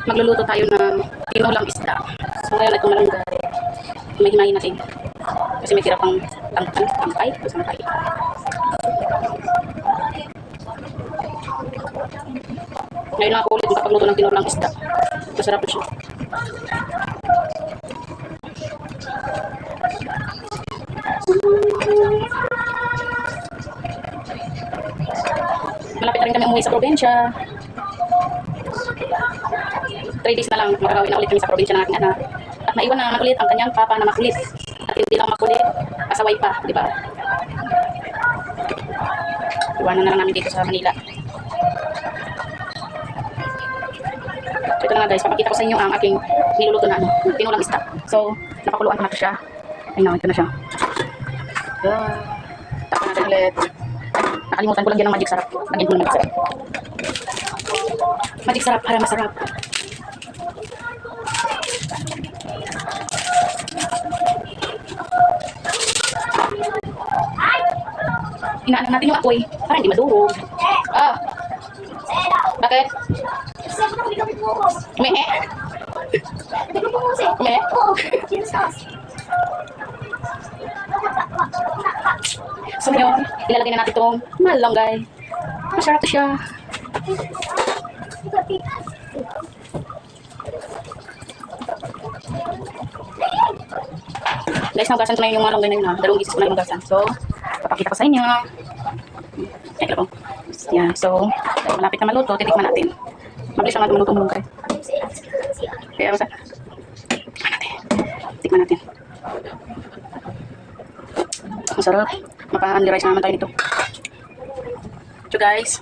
Magluluto tayo ng tinulang isda. So ngayon ito malunggay. May himayin natin. Kasi may tira pang tangkay. Gusto na tayo. Ngayon ako ulit makapagluto ng tinulang isda. Masarap na siya. Malapit na rin kami umuwi sa probinsya. 3 days na lang, makakawin na ulit kami sa probinsya ng aking anak. At naiwan na makulit ang kanyang papa na makulit. At hindi lang makulit, pasaway pa, di ba? Iwanan na lang namin dito sa Manila. So ito na nga guys, papakita ko sa inyo ang aking niluluto na tinulang isda. So, napakuluan ko na siya. Ayun na, ito na siya. Tapos natin ulit. Nakalimutan ko lang yan ng magic sarap. Lagyan ko ng magic sarap. Magic sarap para masarap. Inaanak natin yung apoy para hindi madurog. Ah. Bakit? Umihe? Umihe? So ngayon, ilalagay na natin itong malunggay. Masarap to siya. Guys, naugasan ko na yung malunggay na yun ha. 2 isis ko na yung ugasan. So, papakita ko sa inyo. Yan lang. Yan. So, malapit na maluto, titikman natin. Mabilis naman maluto malunggay. Kaya basta. Tikman natin. Masarap. Mapa-unli rice naman tayo nito. So guys,